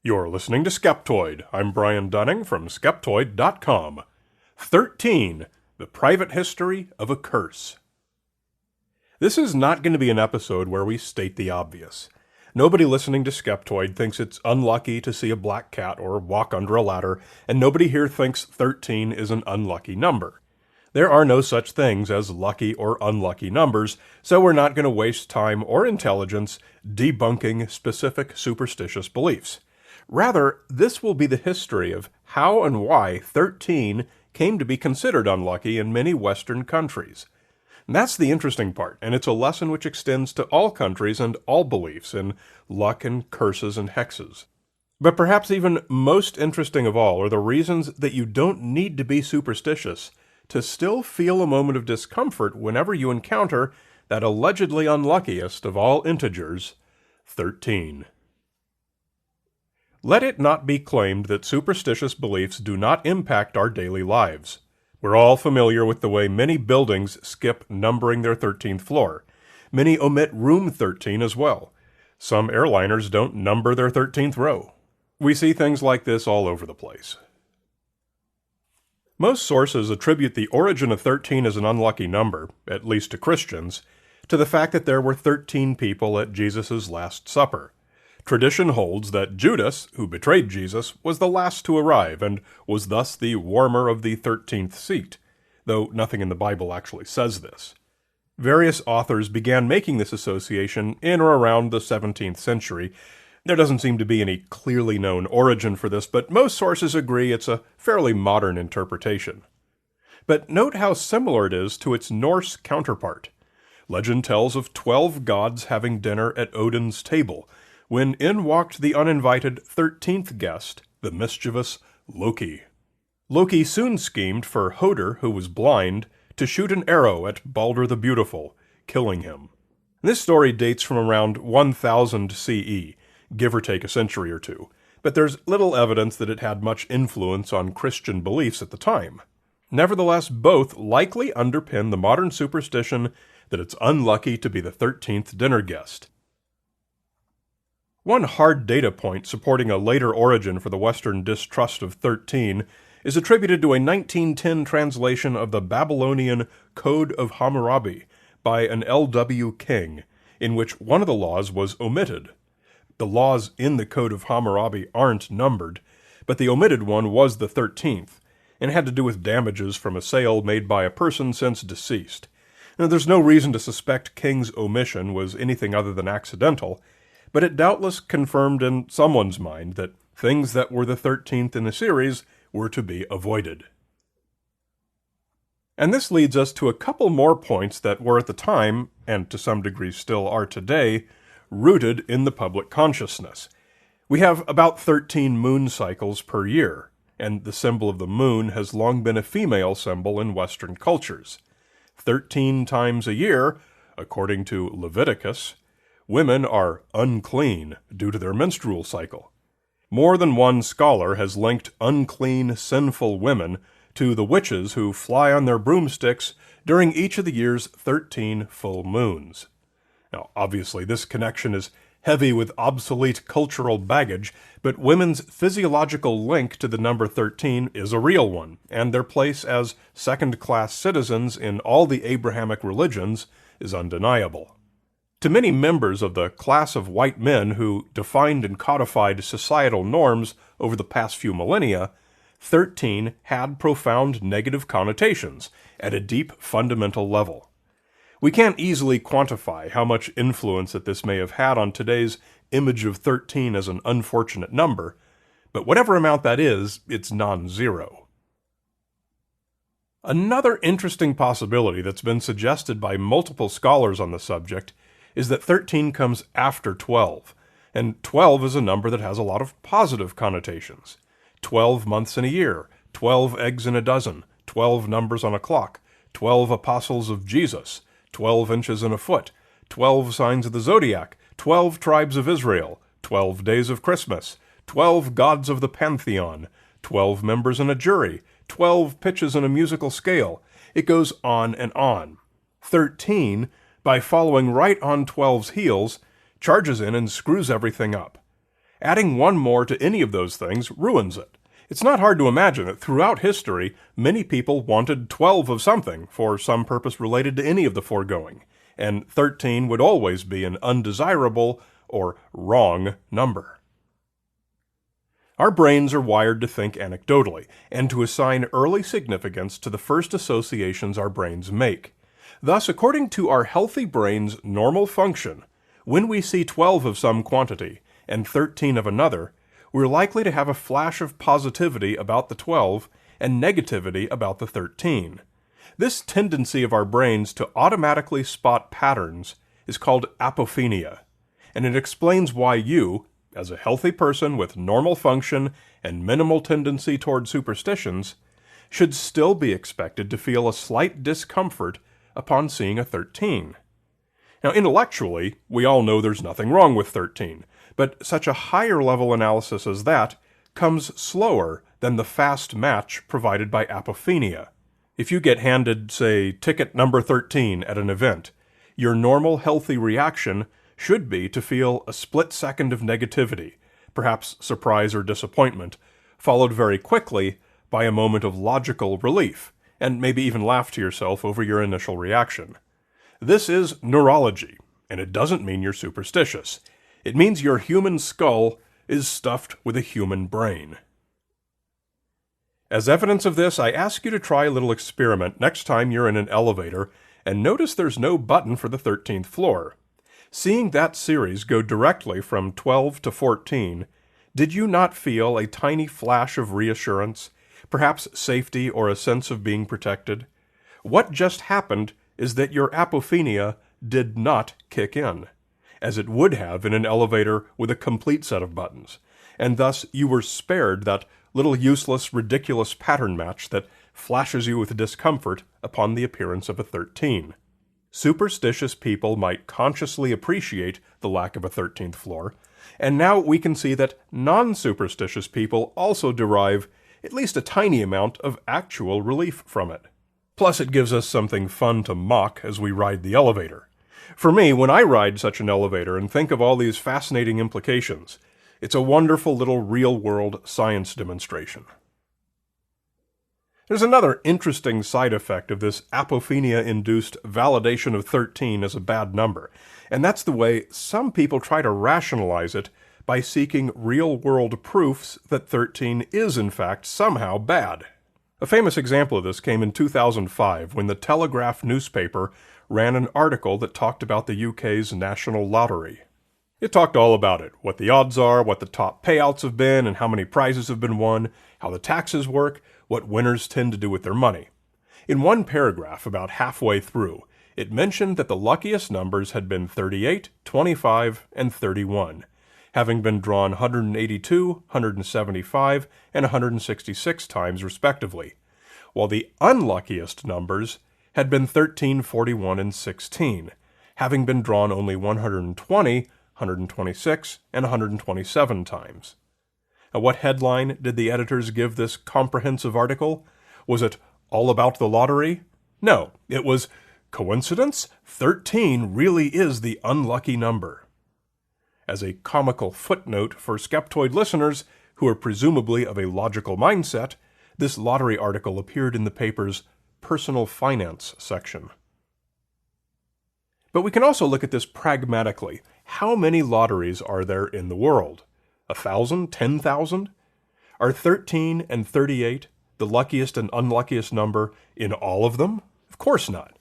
You're listening to Skeptoid. I'm Brian Dunning from Skeptoid.com. 13. The Private History of a Curse. This is not going to be an episode where we state the obvious. Nobody listening to Skeptoid thinks it's unlucky to see a black cat or walk under a ladder, and nobody here thinks 13 is an unlucky number. There are no such things as lucky or unlucky numbers, so we're not going to waste time or intelligence debunking specific superstitious beliefs. Rather, this will be the history of how and why 13 came to be considered unlucky in many Western countries. And that's the interesting part, and it's a lesson which extends to all countries and all beliefs in luck and curses and hexes. But perhaps even most interesting of all are the reasons that you don't need to be superstitious to still feel a moment of discomfort whenever you encounter that allegedly unluckiest of all integers, 13. Let it not be claimed that superstitious beliefs do not impact our daily lives. We're all familiar with the way many buildings skip numbering their 13th floor. Many omit room 13 as well. Some airliners don't number their 13th row. We see things like this all over the place. Most sources attribute the origin of 13 as an unlucky number, at least to Christians, to the fact that there were 13 people at Jesus' Last Supper. Tradition holds that Judas, who betrayed Jesus, was the last to arrive and was thus the warmer of the 13th seat, though nothing in the Bible actually says this. Various authors began making this association in or around the 17th century. There doesn't seem to be any clearly known origin for this, but most sources agree it's a fairly modern interpretation. But note how similar it is to its Norse counterpart. Legend tells of 12 gods having dinner at Odin's table, when in walked the uninvited 13th guest, the mischievous Loki. Loki soon schemed for Hoder, who was blind, to shoot an arrow at Balder the Beautiful, killing him. This story dates from around 1000 CE, give or take a century or two, but there's little evidence that it had much influence on Christian beliefs at the time. Nevertheless, both likely underpin the modern superstition that it's unlucky to be the 13th dinner guest. One hard data point supporting a later origin for the Western distrust of 13 is attributed to a 1910 translation of the Babylonian Code of Hammurabi by an L.W. King, in which one of the laws was omitted. The laws in the Code of Hammurabi aren't numbered, but the omitted one was the 13th, and had to do with damages from a sale made by a person since deceased. Now, there's no reason to suspect King's omission was anything other than accidental, but it doubtless confirmed in someone's mind that things that were the 13th in the series were to be avoided. And this leads us to a couple more points that were at the time, and to some degree still are today, rooted in the public consciousness. We have about 13 moon cycles per year, and the symbol of the moon has long been a female symbol in Western cultures. 13 times a year, according to Leviticus, women are unclean due to their menstrual cycle. More than one scholar has linked unclean, sinful women to the witches who fly on their broomsticks during each of the year's 13 full moons. Now, obviously, this connection is heavy with obsolete cultural baggage, but women's physiological link to the number 13 is a real one, and their place as second-class citizens in all the Abrahamic religions is undeniable. To many members of the class of white men who defined and codified societal norms over the past few millennia, 13 had profound negative connotations at a deep fundamental level. We can't easily quantify how much influence that this may have had on today's image of 13 as an unfortunate number, but whatever amount that is, it's non-zero. Another interesting possibility that's been suggested by multiple scholars on the subject is that 13 comes after 12, and 12 is a number that has a lot of positive connotations. 12 months in a year, 12 eggs in a dozen, 12 numbers on a clock, 12 apostles of Jesus, 12 inches in a foot, 12 signs of the zodiac, 12 tribes of Israel, 12 days of Christmas, 12 gods of the pantheon, 12 members in a jury, 12 pitches in a musical scale. It goes on and on. 13, by following right on 12's heels, charges in and screws everything up. Adding one more to any of those things ruins it. It's not hard to imagine that throughout history, many people wanted 12 of something for some purpose related to any of the foregoing, and 13 would always be an undesirable or wrong number. Our brains are wired to think anecdotally, and to assign early significance to the first associations our brains make. Thus, according to our healthy brain's normal function, when we see 12 of some quantity and 13 of another, we're likely to have a flash of positivity about the 12 and negativity about the 13. This tendency of our brains to automatically spot patterns is called apophenia, and it explains why you, as a healthy person with normal function and minimal tendency toward superstitions, should still be expected to feel a slight discomfort upon seeing a 13. Now, intellectually, we all know there's nothing wrong with 13, but such a higher-level analysis as that comes slower than the fast match provided by apophenia. If you get handed, say, ticket number 13 at an event, your normal healthy reaction should be to feel a split second of negativity, perhaps surprise or disappointment, followed very quickly by a moment of logical relief, and maybe even laugh to yourself over your initial reaction. This is neurology, and it doesn't mean you're superstitious. It means your human skull is stuffed with a human brain. As evidence of this, I ask you to try a little experiment next time you're in an elevator and notice there's no button for the 13th floor. Seeing that series go directly from 12 to 14, did you not feel a tiny flash of reassurance, perhaps safety or a sense of being protected? What just happened is that your apophenia did not kick in, as it would have in an elevator with a complete set of buttons, and thus you were spared that little useless, ridiculous pattern match that flashes you with discomfort upon the appearance of a 13. Superstitious people might consciously appreciate the lack of a 13th floor, and now we can see that non-superstitious people also derive at least a tiny amount of actual relief from it. Plus, it gives us something fun to mock as we ride the elevator. For me, when I ride such an elevator and think of all these fascinating implications, it's a wonderful little real-world science demonstration. There's another interesting side effect of this apophenia-induced validation of 13 as a bad number, and that's the way some people try to rationalize it by seeking real-world proofs that 13 is in fact somehow bad. A famous example of this came in 2005 when the Telegraph newspaper ran an article that talked about the UK's national lottery. It talked all about it, what the odds are, what the top payouts have been, and how many prizes have been won, how the taxes work, what winners tend to do with their money. In one paragraph, about halfway through, it mentioned that the luckiest numbers had been 38, 25, and 31, having been drawn 182, 175, and 166 times respectively, while the unluckiest numbers had been 13, 41, and 16, having been drawn only 120, 126, and 127 times. Now, what headline did the editors give this comprehensive article? Was it all about the lottery? No, it was, "Coincidence? 13 really is the unlucky number." As a comical footnote for Skeptoid listeners who are presumably of a logical mindset, this lottery article appeared in the paper's personal finance section. But we can also look at this pragmatically. How many lotteries are there in the world? 1,000? 10,000? Are 13 and 38 the luckiest and unluckiest number in all of them? Of course not.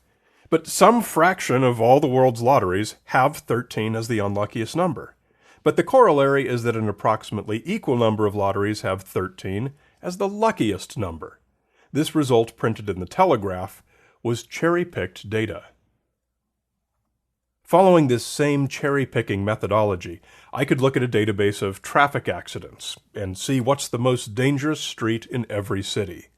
But some fraction of all the world's lotteries have 13 as the unluckiest number. But the corollary is that an approximately equal number of lotteries have 13 as the luckiest number. This result printed in the Telegraph was cherry-picked data. Following this same cherry-picking methodology, I could look at a database of traffic accidents and see what's the most dangerous street in every city.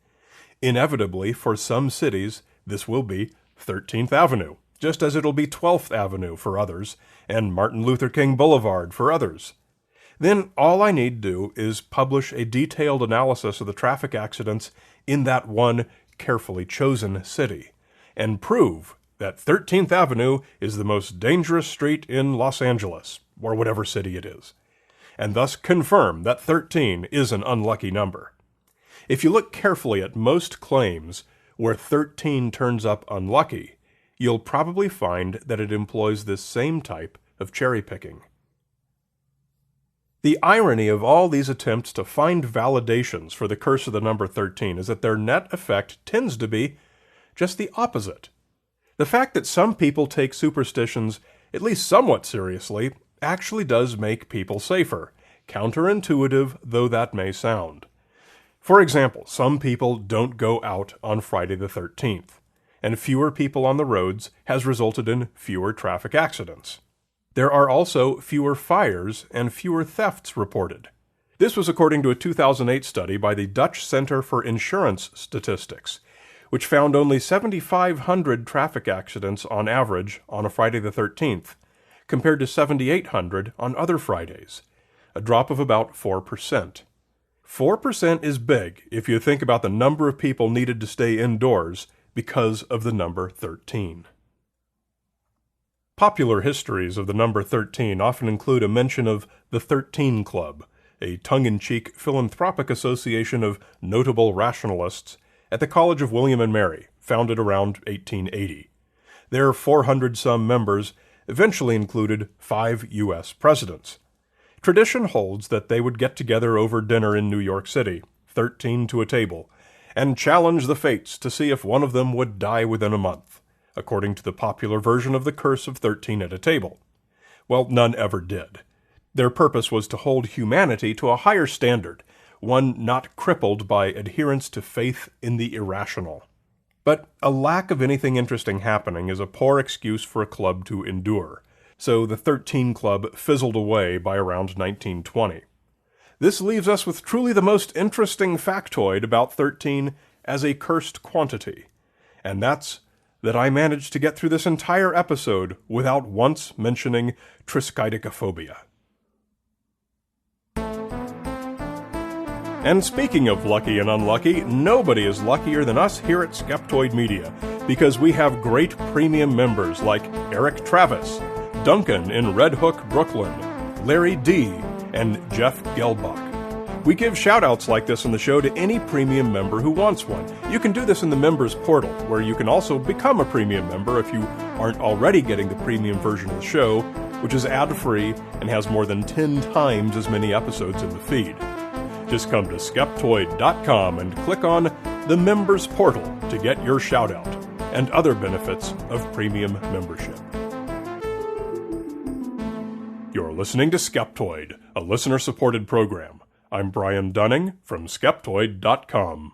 Inevitably, for some cities, this will be 13th Avenue, just as it'll be 12th Avenue for others, and Martin Luther King Boulevard for others. Then all I need do is publish a detailed analysis of the traffic accidents in that one carefully chosen city, and prove that 13th Avenue is the most dangerous street in Los Angeles, or whatever city it is. and thus confirm that 13 is an unlucky number. If you look carefully at most claims where 13 turns up unlucky, you'll probably find that it employs this same type of cherry picking. The irony of all these attempts to find validations for the curse of the number 13 is that their net effect tends to be just the opposite. The fact that some people take superstitions at least somewhat seriously actually does make people safer, counterintuitive though that may sound. For example, some people don't go out on Friday the 13th, and fewer people on the roads has resulted in fewer traffic accidents. There are also fewer fires and fewer thefts reported. This was according to a 2008 study by the Dutch Center for Insurance Statistics, which found only 7,500 traffic accidents on average on a Friday the 13th, compared to 7,800 on other Fridays, a drop of about 4%. 4% is big if you think about the number of people needed to stay indoors because of the number 13. Popular histories of the number 13 often include a mention of the 13 Club, a tongue-in-cheek philanthropic association of notable rationalists at the College of William and Mary, founded around 1880. Their 400-some members eventually included 5 U.S. presidents. Tradition holds that they would get together over dinner in New York City, 13 to a table, and challenge the fates to see if one of them would die within a month, according to the popular version of the curse of 13 at a table. Well, none ever did. Their purpose was to hold humanity to a higher standard, one not crippled by adherence to faith in the irrational. But a lack of anything interesting happening is a poor excuse for a club to endure, so the 13 Club fizzled away by around 1920. This leaves us with truly the most interesting factoid about 13 as a cursed quantity, and that's that I managed to get through this entire episode without once mentioning triskaidekaphobia. And speaking of lucky and unlucky, nobody is luckier than us here at Skeptoid Media, because we have great premium members like Eric Travis, Duncan in Red Hook, Brooklyn, Larry D., and Jeff Gelbach. We give shout-outs like this in the show to any premium member who wants one. You can do this in the members portal, where you can also become a premium member if you aren't already getting the premium version of the show, which is ad-free and has more than 10 times as many episodes in the feed. Just come to Skeptoid.com and click on the members portal to get your shout-out and other benefits of premium membership. You're listening to Skeptoid, a listener-supported program. I'm Brian Dunning from Skeptoid.com.